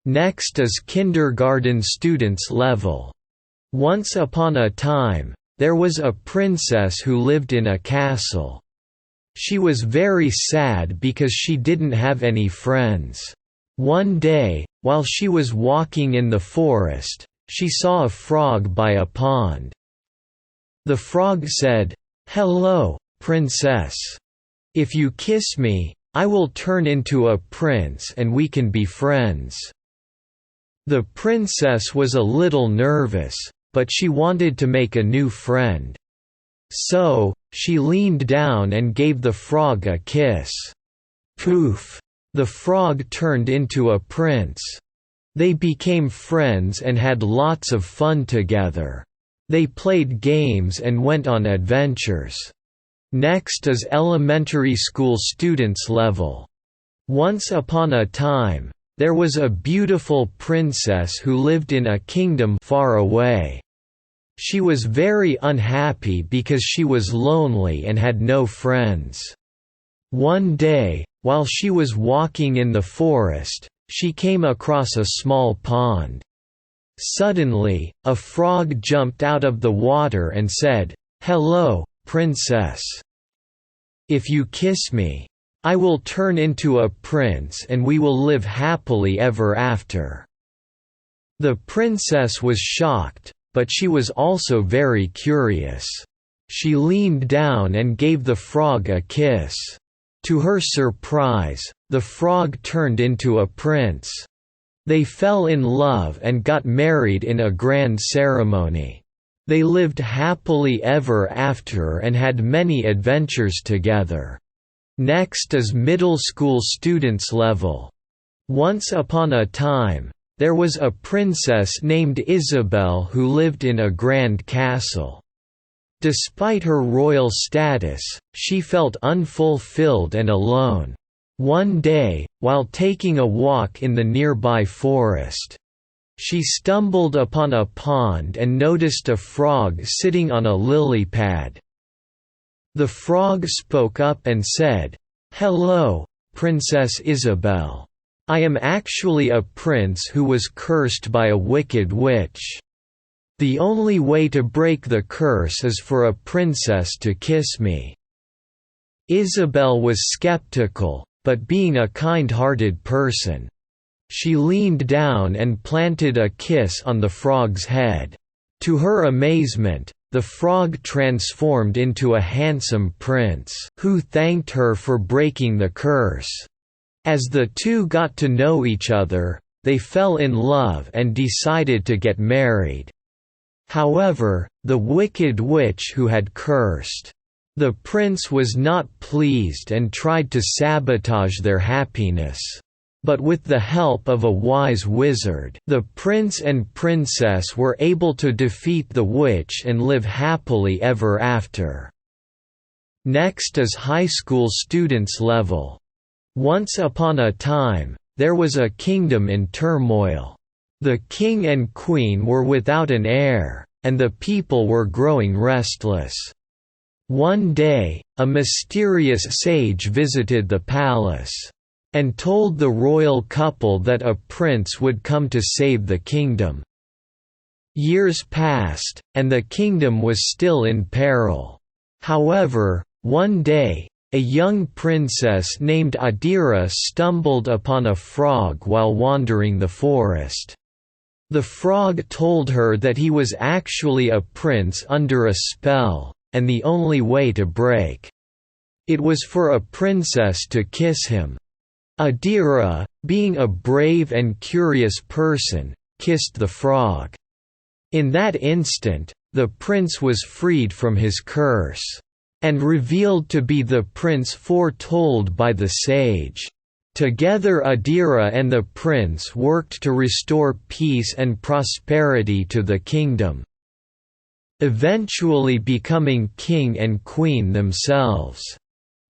Next is kindergarten students level. Once upon a time, there was a princess who lived in a castle. She was very sad because she didn't have any friends. One day, while she was walking in the forest, she saw a frog by a pond. The frog said, "Hello, princess. If you kiss me, I will turn into a prince and we can be friends." The princess was a little nervous, but she wanted to make a new friend. So, she leaned down and gave the frog a kiss. Poof! The frog turned into a prince. They became friends and had lots of fun together. They played games and went on adventures. Next is elementary school students level. Once upon a time, there was a beautiful princess who lived in a kingdom far away. She was very unhappy because she was lonely and had no friends. One day, while she was walking in the forest, she came across a small pond. Suddenly, a frog jumped out of the water and said, "Hello, princess. If you kiss me, I will turn into a prince and we will live happily ever after." The princess was shocked, but she was also very curious. She leaned down and gave the frog a kiss. To her surprise, the frog turned into a prince. They fell in love and got married in a grand ceremony. They lived happily ever after and had many adventures together. Next is middle school students level. Once upon a time, there was a princess named Isabel who lived in a grand castle. Despite her royal status, she felt unfulfilled and alone. One day, while taking a walk in the nearby forest, she stumbled upon a pond and noticed a frog sitting on a lily pad. The frog spoke up and said, "Hello, Princess Isabel. I am actually a prince who was cursed by a wicked witch. The only way to break the curse is for a princess to kiss me." Isabel was skeptical, but being a kind-hearted person, she leaned down and planted a kiss on the frog's head. To her amazement, the frog transformed into a handsome prince, who thanked her for breaking the curse. As the two got to know each other, they fell in love and decided to get married. However, the wicked witch who had cursed the prince was not pleased and tried to sabotage their happiness. But with the help of a wise wizard, the prince and princess were able to defeat the witch and live happily ever after. Next is high school students level. Once upon a time, there was a kingdom in turmoil. The king and queen were without an heir, and the people were growing restless. One day, a mysterious sage visited the palace and told the royal couple that a prince would come to save the kingdom. Years passed, and the kingdom was still in peril. However, one day, a young princess named Adira stumbled upon a frog while wandering the forest. The frog told her that he was actually a prince under a spell, and the only way to break it was for a princess to kiss him. Adira, being a brave and curious person, kissed the frog. In that instant, the prince was freed from his curse, and revealed to be the prince foretold by the sage. Together Adira and the prince worked to restore peace and prosperity to the kingdom, eventually becoming king and queen themselves.